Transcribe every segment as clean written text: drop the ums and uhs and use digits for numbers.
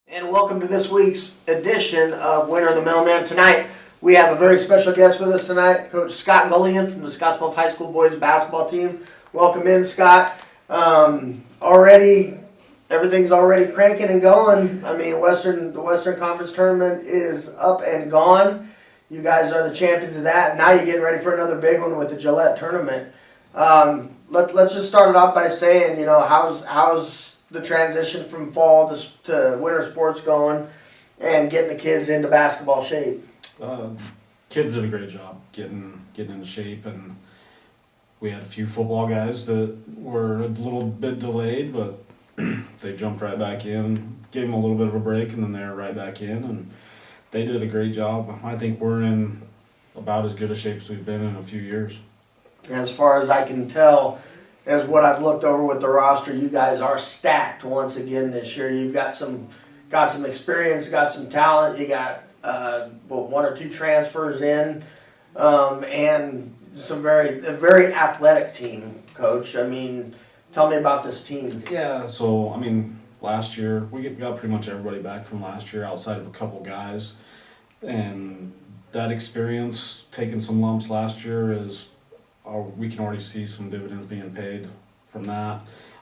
And welcome to this week's edition of Winner of the Mailman. Tonight, we have a very special guest with us tonight, Coach Scott Gullion from the Scottsbluff High School boys basketball team. Welcome in, Scott. Everything's already cranking and going. I mean, the Western Conference tournament is up and gone. You guys are the champions of that, and now you're getting ready for another big one with the Gillette tournament. Let's just start it off by saying, how's the transition from fall to winter sports going and getting the kids into basketball shape? Kids did a great job getting into shape, and we had a few football guys that were a little bit delayed, but they jumped right back in, gave them a little bit of a break, and then they were right back in, and they did a great job. I think we're in about as good a shape as we've been in a few years. As far as I can tell, as what I've looked over with the roster, you guys are stacked once again this year. You've got some experience, got some talent. You got one or two transfers in, and a very athletic team, Coach. I mean, tell me about this team. Yeah, so I mean, last year we got pretty much everybody back from last year, outside of a couple guys, and that experience, taking some lumps last year, is. We can already see some dividends being paid from that.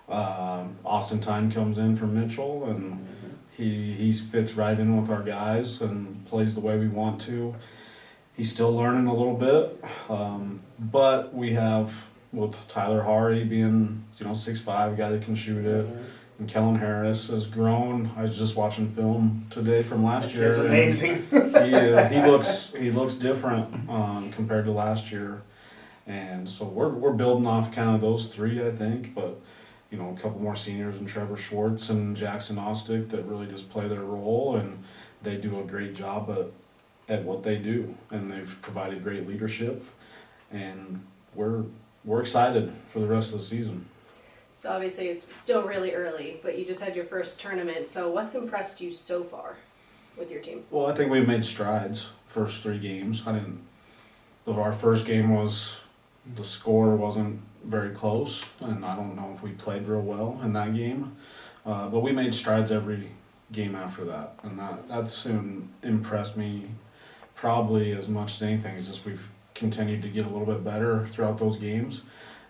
Austin Tyne comes in from Mitchell, and he fits right in with our guys and plays the way we want to. He's still learning a little bit, but we have, with Tyler Hari being 6'5", a guy that can shoot it, and Kellen Harris has grown. I was just watching film today from last year. It's amazing. He looks different compared to last year. And so we're building off kind of those three, I think, but a couple more seniors and Trevor Schwartz and Jackson Ostick that really just play their role, and they do a great job at what they do, and they've provided great leadership, and we're excited for the rest of the season. So obviously it's still really early, but you just had your first tournament. So what's impressed you so far with your team? Well, I think we've made strides first three games. Our first game the score wasn't very close, and I don't know if we played real well in that game. But we made strides every game after that, and that's impressed me probably as much as anything. Is just we've continued to get a little bit better throughout those games.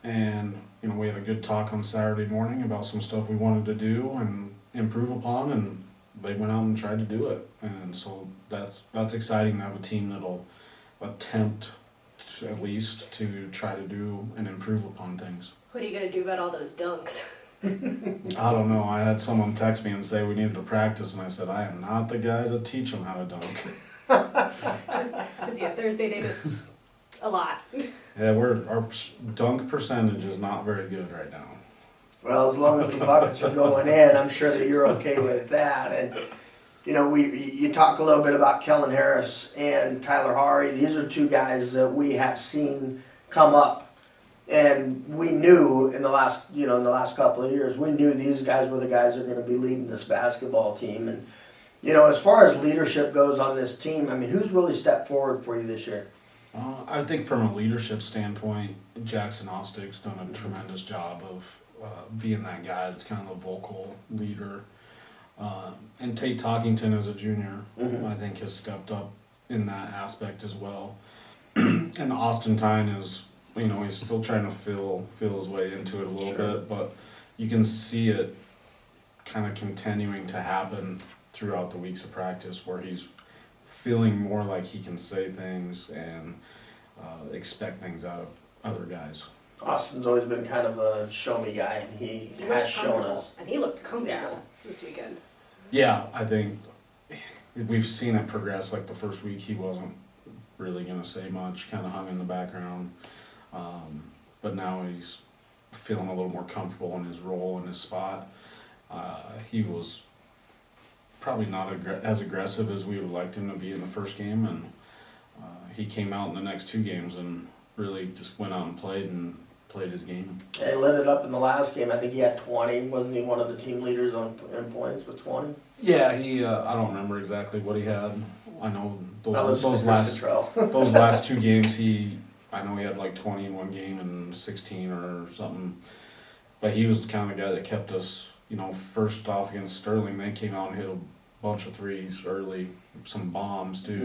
And we had a good talk on Saturday morning about some stuff we wanted to do and improve upon, and they went out and tried to do it. And so that's exciting to have a team that'll attempt at least to try to do and improve upon things. What are you going to do about all those dunks? I don't know. I had someone text me and say we needed to practice, and I said I am not the guy to teach them how to dunk. Because Thursday they miss a lot. Yeah, our dunk percentage is not very good right now. Well, as long as the buckets are going in, I'm sure that you're okay with that. And you talk a little bit about Kellen Harris and Tyler Hari. These are two guys that we have seen come up, and we knew in the last couple of years, we knew these guys were the guys that are going to be leading this basketball team. And as far as leadership goes on this team, I mean, who's really stepped forward for you this year? I think from a leadership standpoint, Jackson Ostick's done a tremendous job of being that guy that's kind of the vocal leader. And Tate Talkington as a junior, I think, has stepped up in that aspect as well. And Austin Tyne is, he's still trying to feel his way into it a little bit, but you can see it kind of continuing to happen throughout the weeks of practice, where he's feeling more like he can say things and expect things out of other guys. Austin's always been kind of a show-me guy, and he has shown us. And he looked comfortable this weekend. Yeah, I think we've seen it progress. Like the first week, he wasn't really going to say much, kind of hung in the background. But now he's feeling a little more comfortable in his role and his spot. He was probably not as aggressive as we would have liked him to be in the first game, and he came out in the next two games and really just went out and played his game. He lit it up in the last game. I think he had 20. Wasn't he one of the team leaders in points with 20? Yeah, he. I don't remember exactly what he had. I know those those last two games. I know he had like 20 in one game and 16 or something. But he was the kind of guy that kept us. First off against Sterling, they came out and hit a bunch of threes early, some bombs too,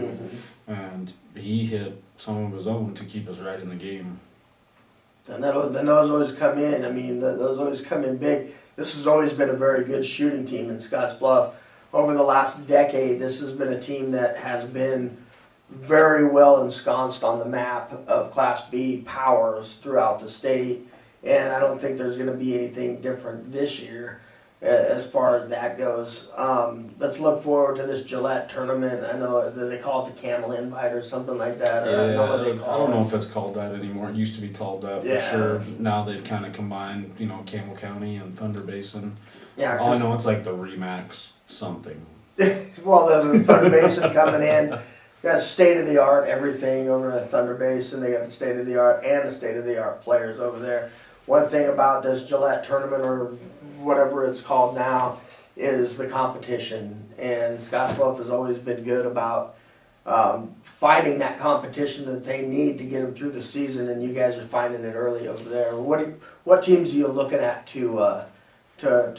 Mm-hmm. and he hit some of his own to keep us right in the game. And those always come in. I mean, those always come in big. This has always been a very good shooting team in Scottsbluff. Over the last decade, this has been a team that has been very well ensconced on the map of Class B powers throughout the state. And I don't think there's going to be anything different this year as far as that goes. Let's look forward to this Gillette tournament. I know that they call it the Camel Invite or something like that. Or I don't know what they I call don't it. know if it's called that anymore. It used to be called that for Yeah. sure. Now they've kind of combined, Campbell County and Thunder Basin. Yeah, All I know it's like the Remax something. well, the Thunder Basin coming in, got state of the art everything over at Thunder Basin. They got the state of the art and the state of the art players over there. One thing about this Gillette tournament or whatever it's called now is the competition, and Scottsbluff has always been good about fighting that competition that they need to get them through the season. And you guys are finding it early over there. What teams are you looking at to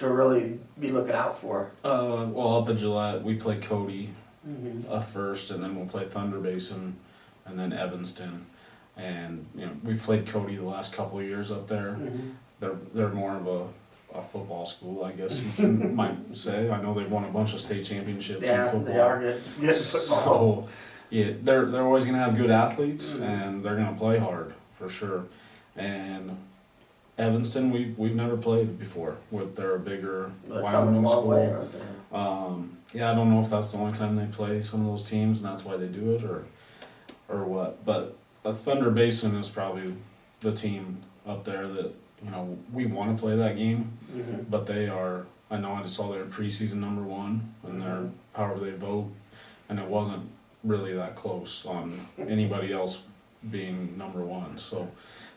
really be looking out for? Well, up at Gillette, we play Cody Mm-hmm. first, and then we'll play Thunder Basin, and then Evanston. And we've played Cody the last couple of years up there. Mm-hmm. They're more of a football school, I guess you might say. I know they've won a bunch of state championships in Yeah, football. they are good at football. So, yeah, they're always gonna have good athletes, Mhm. and they're gonna play hard for sure. And Evanston, we've never played before. They're a bigger They're coming a Wyoming long way, school. aren't they? Yeah, I don't know if that's the only time they play some of those teams, and that's why they do it, or what. But Thunder Basin is probably the team up there that we want to play that game. Mm-hmm. But they are. I know I just saw their preseason number one, and they're however they vote, and it wasn't really that close on anybody else being number one. So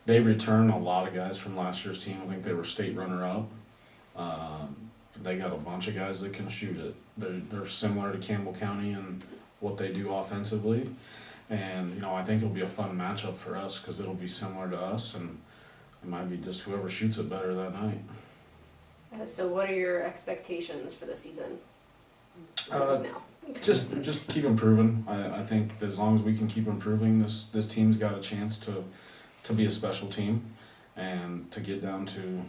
they return a lot of guys from last year's team. I think they were state runner up. They got a bunch of guys that can shoot it. They're similar to Campbell County and what they do offensively, and I think it'll be a fun matchup for us because it'll be similar to us, and it might be just whoever shoots it better that night. So what are your expectations for the season? As Uh, of now. Just keep improving. I think as long as we can keep improving, this team's got a chance to be a special team and to get down to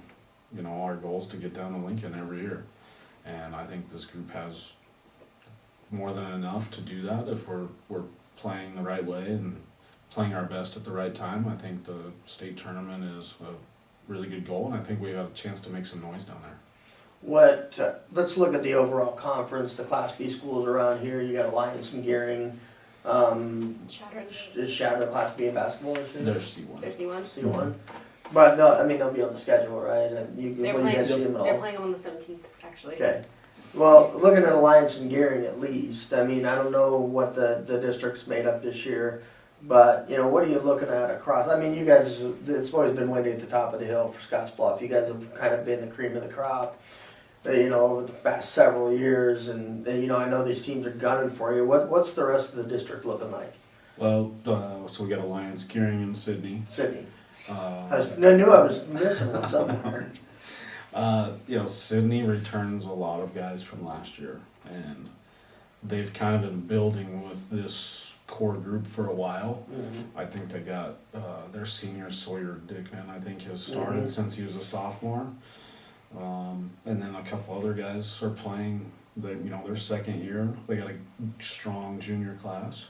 our goals to get down to Lincoln every year. And I think this group has more than enough to do that if we're playing the right way and playing our best at the right time. I think the state tournament is a really good goal, and I think we have a chance to make some noise down there. Let's look at the overall conference, the Class B schools around here. You got Alliance and Gearing. Shattered. Is Shadow Class B in basketball this year? There's C1. There's C1. C1. But they'll be on the schedule, right? And They're will you guys see them at they're all? playing on the 17th, actually. Okay. Well, looking at Alliance and Gearing at least, I mean, I don't know what the district's made up this year, but, what are you looking at across? I mean, you guys, it's always been windy at the top of the hill for Scottsbluff. You guys have kind of been the cream of the crop, over the past several years, and, I know these teams are gunning for you. What's the rest of the district looking like? Well, so we got Alliance, Gearing, and Sydney. Sydney. Uh, I knew I was missing one somewhere. Sydney returns a lot of guys from last year, and they've kind of been building with this core group for a while. Mm-hmm. I think they got their senior Sawyer Dickman, I think, has started Mhm. since he was a sophomore. And then a couple other guys are playing their second year. They got a strong junior class.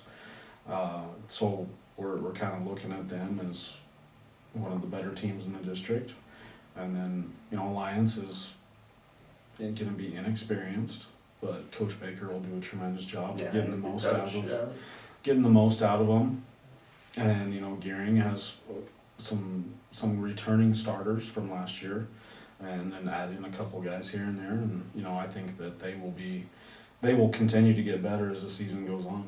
So we're kind of looking at them as one of the better teams in the district. And then, Alliance is going to be inexperienced, but Coach Baker will do a tremendous job of getting the most out of them. And, Gearing has some returning starters from last year, and then adding a couple guys here and there. And, I think that they will continue to get better as the season goes on.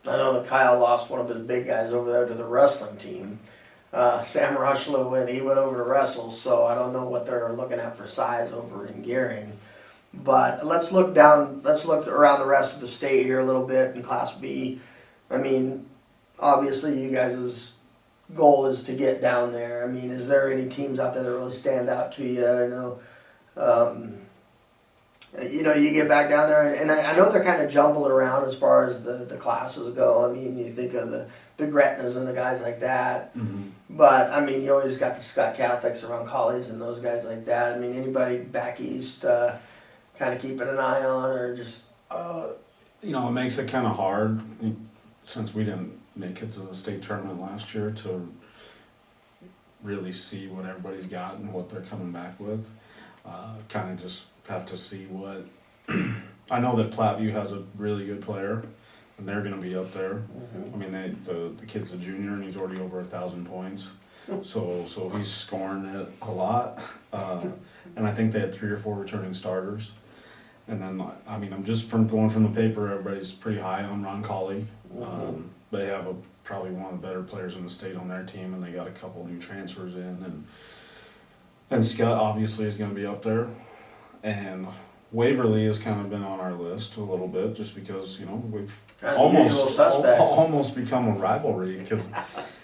I know that Kyle lost one of his big guys over there to the wrestling team. Sam Rushlow, he went over to wrestle, so I don't know what they're looking at for size over in Gearing. But let's look around the rest of the state here a little bit in Class B. I mean, obviously you guys' goal is to get down there. I mean, is there any teams out there that really stand out to you? I know you know, you get back down there, and I know they're kind of jumbled around as far as the classes go. I mean, you think of the Gretnas and the guys like that. Mm-hmm. But, I mean, you always got the Scott Catholics around Collies and those guys like that. I mean, anybody back east kind of keeping an eye on, or just... You know, it makes it kind of hard since we didn't make it to the state tournament last year to really see what everybody's got and what they're coming back with. Kind of just have to see what... I know that Platteview has a really good player, and they're going to be up there. I mean, the kid's a junior, and he's already over 1,000 points. So he's scoring it a lot. And I think they had 3 or 4 returning starters. And then, I mean, I'm just going from the paper, everybody's pretty high on Ron Colley. They have probably one of the better players in the state on their team, and they got a couple new transfers in. And Scott obviously is going to be up there. And Waverly has kind of been on our list a little bit, just because, you know, we've almost become a rivalry, because,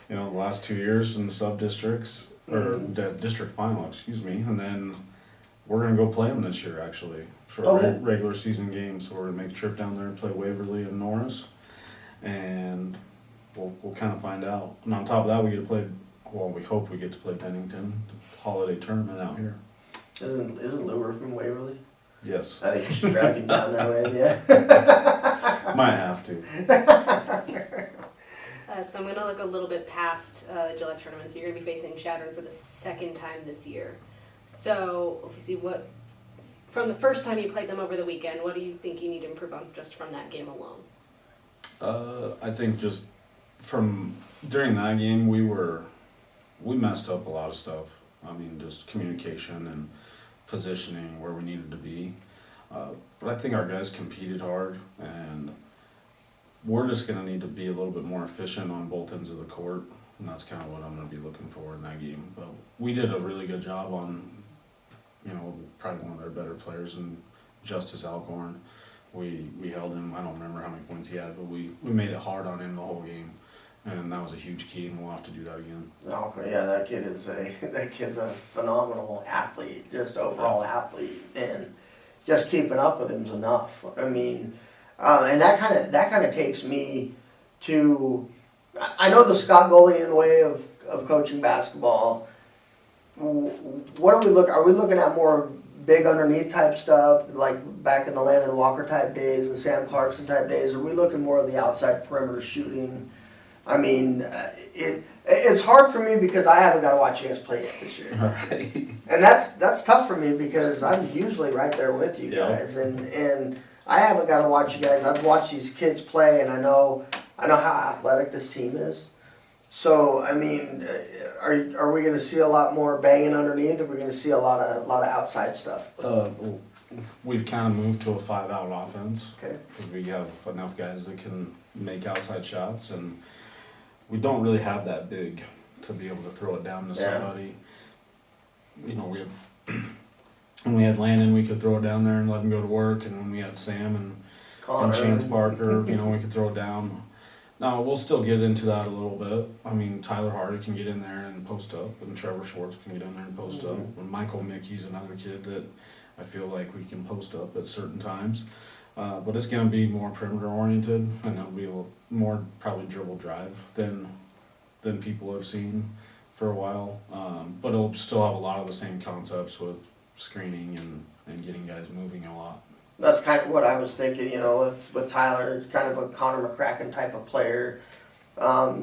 you know, the last 2 years in the sub-districts, or the district final, excuse me, and then we're going to go play them this year, actually, for a regular season game. So we're going to make a trip down there and play Waverly and Norris, and we'll kind of find out. And on top of that, we get to play, well, we hope we get to play Bennington, the holiday tournament out here. Isn't Lure from Waverly? Yes. I think you should drag him down there with you. Might have to. So I'm going to look a little bit past the Gillette tournament. So you're going to be facing Shattern for the second time this year. So obviously, from the first time you played them over the weekend, what do you think you need to improve on just from that game alone? I think just during that game, we messed up a lot of stuff. I mean, just communication and positioning where we needed to be. But I think our guys competed hard, and we're just going to need to be a little bit more efficient on both ends of the court, and that's kind of what I'm going to be looking for in that game. But we did a really good job on, you know, probably one of their better players, and Justice Alcorn. We held him. I don't remember how many points he had, but we made it hard on him the whole game, and that was a huge key, and we'll have to do that again. Oh yeah, that kid's a phenomenal athlete, just overall athlete, and just keeping up with him's enough. I mean, and that kind of takes me to, I know the Scott Gullion way of coaching basketball. What are we looking at more big underneath type stuff, like back in the Landon Walker type days and Sam Clarkson type days? Are we looking more of the outside perimeter shooting? I mean, it's hard for me because I haven't got to watch you guys play yet this year. Right. And that's tough for me because I'm usually right there with you guys, and I haven't got to watch you guys. I've watched these kids play, and I know how athletic this team is. So I mean, are we going to see a lot more banging underneath? Or are we going to see a lot of outside stuff? We've kind of moved to a 5-out offense. Okay. Because we have enough guys that can make outside shots, and we don't really have that big to be able to throw it down to somebody. You know, when we had Landon, we could throw it down there and let him go to work, and when we had Sam and Chance Parker, you know, we could throw it down. Now, we'll still get into that a little bit. I mean, Tyler Hardy can get in there and post up, and Trevor Schwartz can get in there and post up. And Michael Mickey's another kid that I feel like we can post up at certain times. But it's going to be more perimeter oriented, and it'll be more probably dribble drive than people have seen for a while. But it'll still have a lot of the same concepts with screening and getting guys moving a lot. That's kind of what I was thinking, you know, with Tyler. It's kind of a Connor McCracken type of player.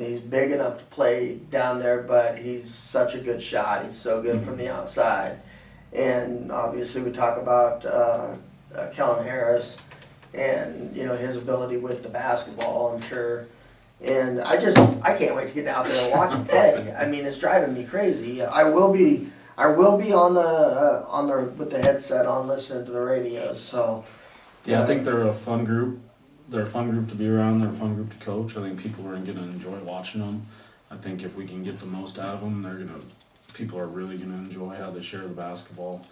He's big enough to play down there, but he's such a good shot. He's so good from the outside. And obviously we talk about Kellen Harris and, you know, his ability with the basketball, I'm sure. And I can't wait to get out there and watch him play. I mean, it's driving me crazy. I will be on the with the headset on, listening to the radios. So yeah, I think they're a fun group. They're a fun group to be around. They're a fun group to coach. I think people are going to enjoy watching them. I think if we can get the most out of them, people are really going to enjoy how they share the basketball.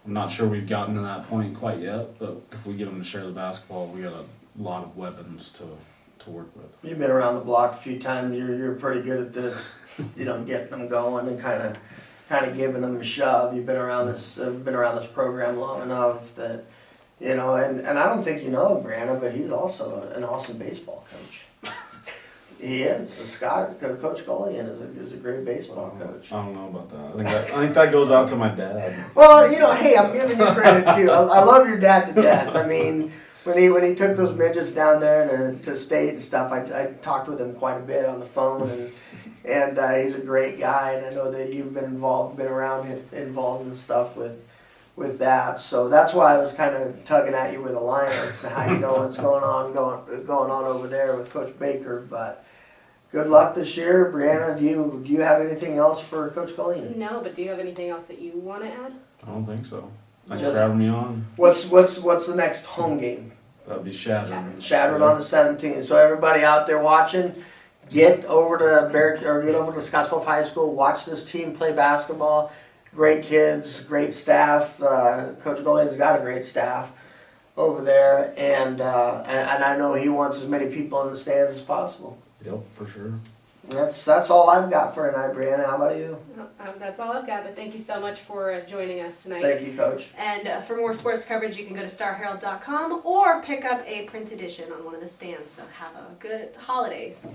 I'm not sure we've gotten to that point quite yet, but if we get them to share the basketball, we got a lot of weapons to work with. You've been around the block a few times. You're pretty good at this, you know, getting them going and kind of giving them a shove. You've been around this program long enough that, You know, and I don't think you know Brianna, but he's also an awesome baseball coach. He is. Coach Gullion is a great baseball coach. I don't know about that. I think that goes out to my dad. Well, you know, hey, I'm giving you credit too. I love your dad to death. I mean, when he took those midgets down there to state and stuff, I talked with him quite a bit on the phone, and he's a great guy. And I know that you've been involved in stuff with that. So that's why I was kind of tugging at you with Alliance. How you know what's going on over there with Coach Baker, but. Good luck this year, Brianna. Do you have anything else for Coach Gullion? No, but do you have anything else that you want to add? I don't think so. Thanks for having me on. What's the next home game? That'd be Shattered. Shattered on the 17th. So everybody out there watching, get over to Scottsbluff High School. Watch this team play basketball. Great kids, great staff. Coach Gullion's got a great staff over there, and I know he wants as many people in the stands as possible. Yep, for sure. That's all I've got for tonight, Brianna. How about you? That's all I've got, but thank you so much for joining us tonight. Thank you, Coach. And for more sports coverage, you can go to starherald.com or pick up a print edition on one of the stands. So have a good holidays.